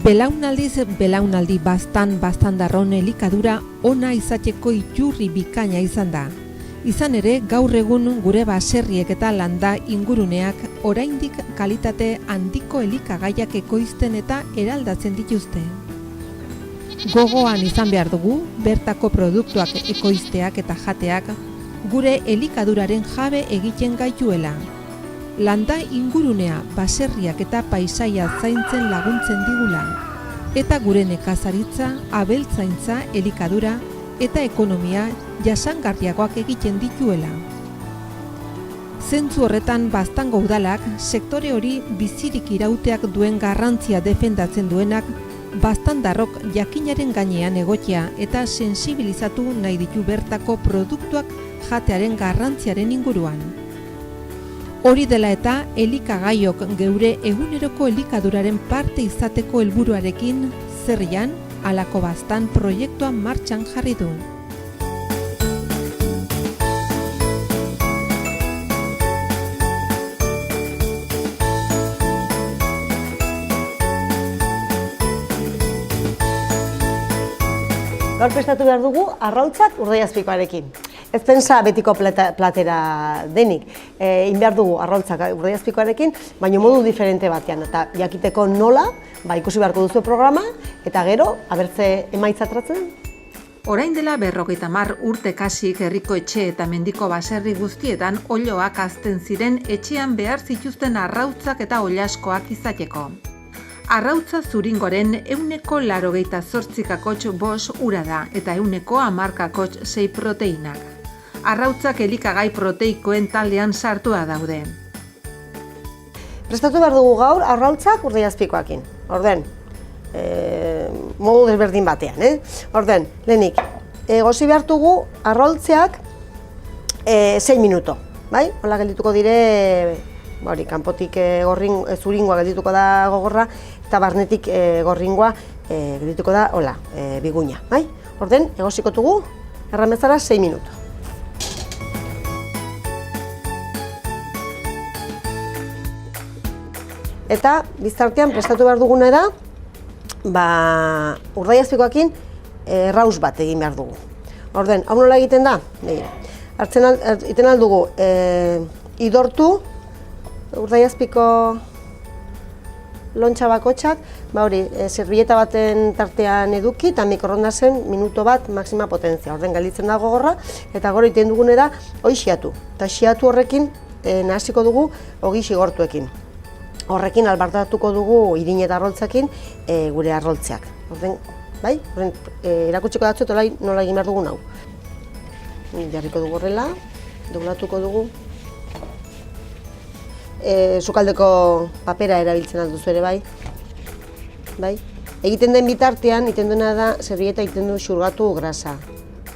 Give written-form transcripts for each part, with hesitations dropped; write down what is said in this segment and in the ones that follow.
Belaunaldiz belaunaldi baztan-darron elikadura ona izateko iturri bikaina izan da. Izan ere, gaur egun gure baserriek eta landa inguruneak oraindik kalitate handiko elikagaiak ekoizten eta eraldatzen dituzte. Gogoan izan behar dugu, bertako produktuak ekoizteak eta jateak gure elikaduraren jabe egiten gaituela. Landa ingurunea, baserriak eta paisaia zaintzen laguntzen digula, eta gure nekazaritza, abeltzaintza, elikadura eta ekonomia jasangarriagoak egiten dituela. Zentzu horretan Baztango udalak sektore hori bizirik irauteak duen garrantzia defendatzen duenak baztandarrok jakinaren gainean egotea eta sensibilizatu nahi ditu bertako produktuak jatearen garrantziaren inguruan. Hori dela eta elikagaiok geure eguneroko elikaduraren parte izateko helburuarekin Zerrian halako baztan proiektua martxan jarri du. Gaur prestatu behar dugu arrautzak Urdaiazpikoarekin. Ez pentsa betiko platera denik, egin behar dugu arrautzak Urdaiazpikoarekin, baina modu diferente batean. Eta jakiteko nola, ikusi beharko duzu programa, eta gero, abertze emaitza tratzen. Orain dela 50 urte kasik herriko etxe eta mendiko baserri guztietan oiloak hazten ziren etxean behar zituzten arrautzak eta oilaskoak izateko. Arrautza zuringoren 98,8% ura da eta 10,10,6 proteinak. Arrautzak elikagai proteikoen taldean sartua daude. Prestatu behar dugu gaur arrautzak Urdaiazpikoakin. Orden, modu desberdin batean. Orden, lehenik, gozi behar dugu arrautzeak 6 minuto. Hola geldituko dire, kanpotik zuringoa geldituko da gogorra, eta barnetik gorringoa geldituko da, biguina. Orden, egoziko dugu, erramezara 6 minuto. Eta biztartean prestatu behar duguna da, Urdaiazpikoakin raus bat egin behar dugu. Orden, hau nola egiten da? Egiten aldugu idortu Urdaiazpiko lontxa bakotxak, serbileta baten tartean eduki eta mikroondasen minuto bat maksima potentzia. Orden, galditzen da gogorra, eta gero egiten dugune da hoi xiatu. Eta xiatu horrekin nahaziko dugu ogi xigortuekin. Horrekin albartatuko dugu irin eta arroltzakin gure arroltzeak. Erakutsiko datzu nola egin behar dugun hau. Jarriko dugu horrela, doblatuko dugu. Sukaldeko papera erabiltzen alduzu ere bai. Egiten den bitartean, egiten duena da, serbileta egiten du xurgatu grasa.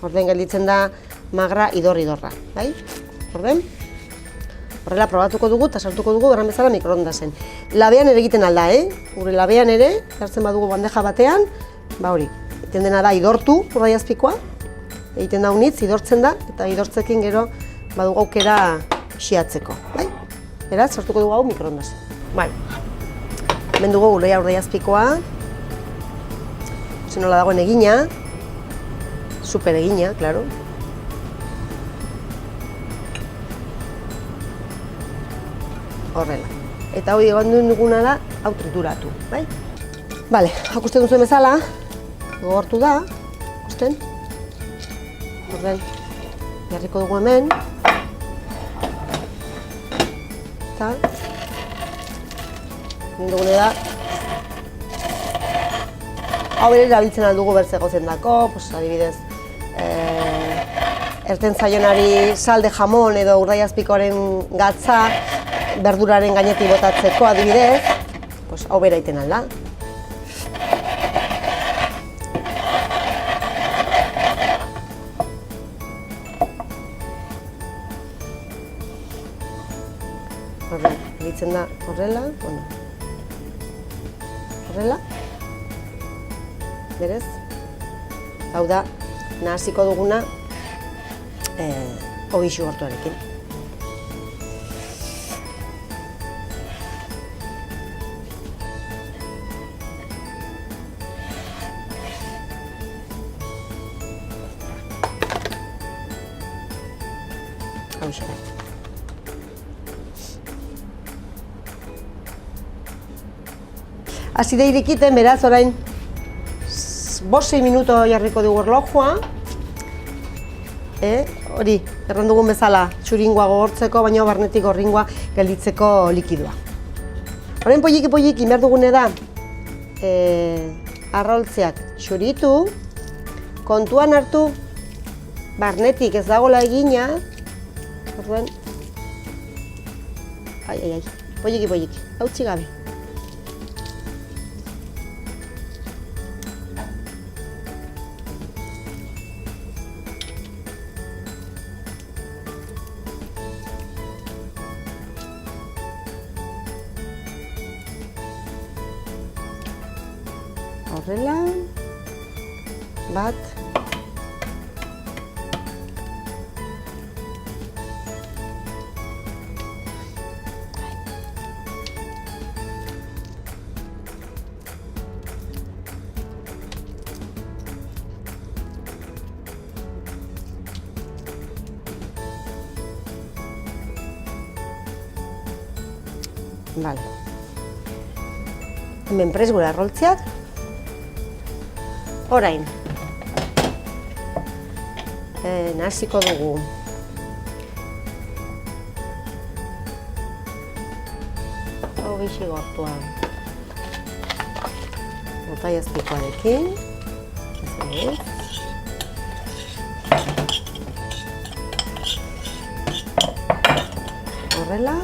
Orden gelditzen da magra idorra. Horrela probatuko dugu eta sartuko dugu erran bezala mikroondasen. Labean ere egiten alda, gure labean ere, hartzen badugu bandeja batean, egiten dena da idortu Urdaiazpikoa, egiten da unitz, idortzen da, eta idortzekin gero badugu aukera xiatzeko. Beraz, sartuko dugu hau mikroondasen. Hemen dugu Urdaiazpikoa, nola dagoen egina, super egina, klaro. Horrela. Eta hori egon duguna da, hau trituratu. Hau ikusten duzuen bezala, gogortu da, ikusten. Horren, jarriko dugu hemen. Eta, egin dugune da. Hau ere erabiltzen aldugu bertze gozen dako, adibidez, erten zaionari salde jamon edo Urdaiazpikoaren gatza, berduraren gainetik botatzeko adibidez, hau bera egiten alda. Egiten da horrela, berez, hau da nahaziko duguna ogi xigortuarekin. hauxe. Hasi da irikiten, beraz, orain 5-6 minuto jarriko dugu erlojua. Hori, erran dugun bezala, txuringoa gogortzeko, baina barnetik gorringoa gelditzeko likidua. Orain poliki behar dugune da, arraultzeak txuritu, kontuan hartu, barnetik ez dagoela egina, orduan, poliki, hautsi gabe. Horrela, bat, bale. Hemen prest gure arroltzeak. Orain, nahasiko dugu. Hogei gortua. Bota jazpikoarekin. Horrela.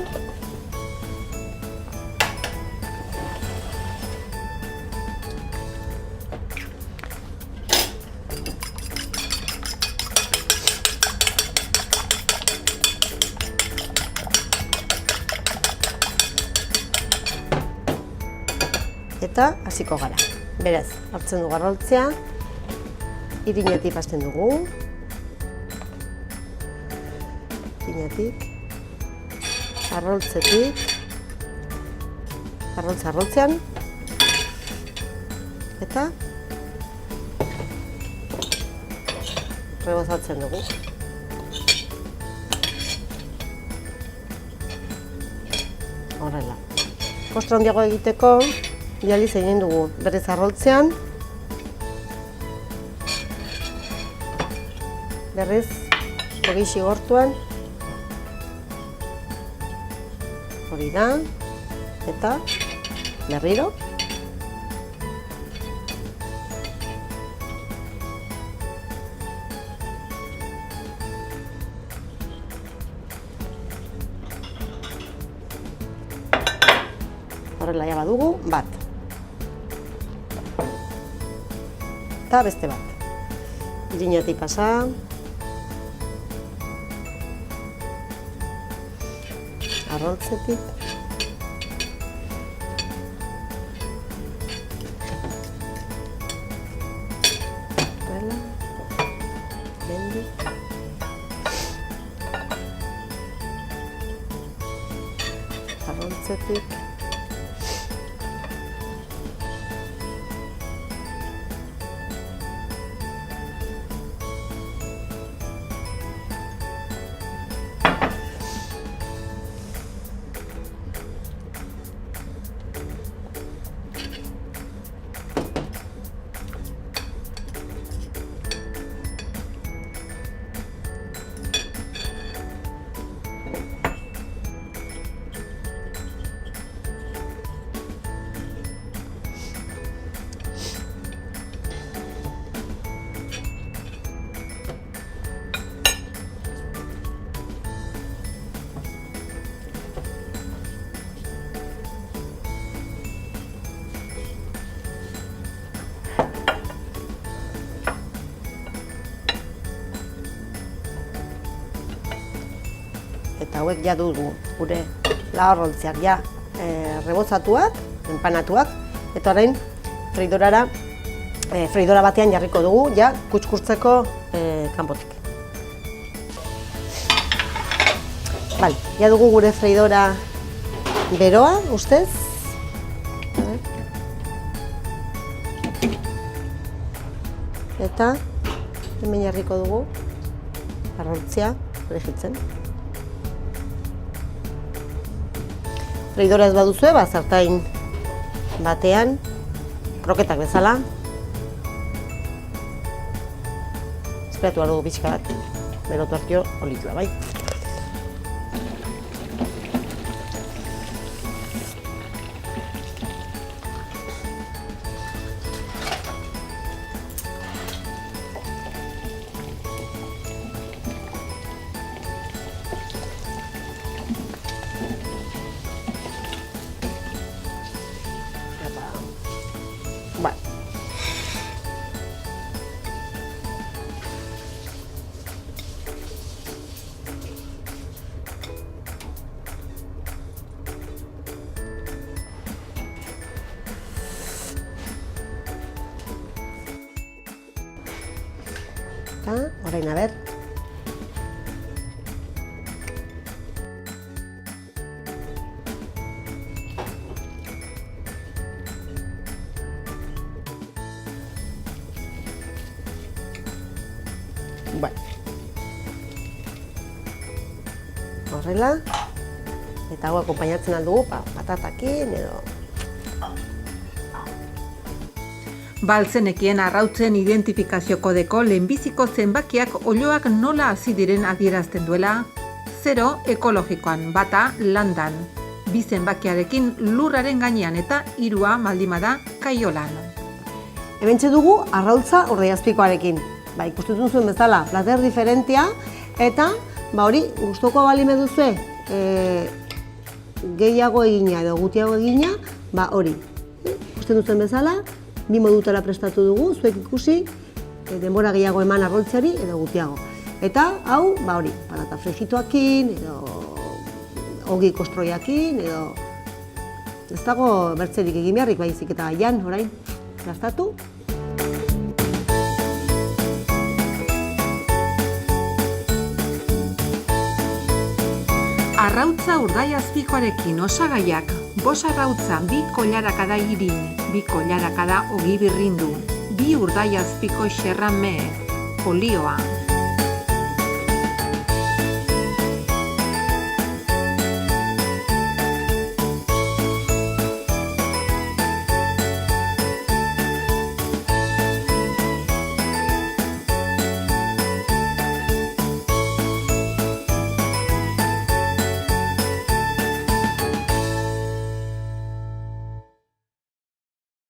Eta hasiko gara. Beraz, hartzen dugu arroltzea, irinetik hasten dugu. Irinetik, arroltzetik, arroltzean, eta rebozatzen dugu. Horrela. Kostra handiago egiteko, bializ egin dugu berriz arroltzean, berriz hogei xigortuan, hori da, eta berriro. Horrela ja badugu, bat. Eta beste bat. Irinetik pasa. Arroltzetik. Horrela. Bendik. Arroltzetik. Eta hauek ja dugu gure laharrontziak ja rebozatuak, enpanatuak, eta orain freidora batean jarriko dugu ja kutskurtzeko kanpotik. Bale, ja dugu gure freidora beroa, ustez. Eta hemen jarriko dugu arroltzia frijitzen. freidora ez baduzue, zartain batean, kroketak bezala. Esperatu behar dugu pixka bat, berotu hartio olitua, bai. Orain, a ber. Horrela, eta hau akompainatzen aldugu, patatakin edo... Baltzenekien arrautzen identifikazio kodeko lehenbiziko zenbakiak oiloak nola hasi diren adierazten duela, 0 ekologikoan, bata landan, 2 zenbakiarekin lurraren gainean eta 3 maldimada kaiolan. Hementxe dugu arrautza urdaiazpikoarekin. Ikusten zuen bezala, plater diferentia eta hori gustuko balime duzue gehiago egina edo gutiago egina, hori. Ikusten duzuen bezala, 2 modutara prestatu dugu, zuek ikusi, denbora gehiago eman arroltzeari edo gutiago. Eta hau, hori, patata frijitoakin, edo ogi kostroiakin, edo ez dago bertzerik egin beharrik, baizik eta jan, orain, gastatu. Arrautza urdaiazpikoarekin osagaiak, 5 arrautza, 2 koilarakada irin, 2 koilarakada ogi birrindu, 2 urdaiazpiko xerrame, olioa.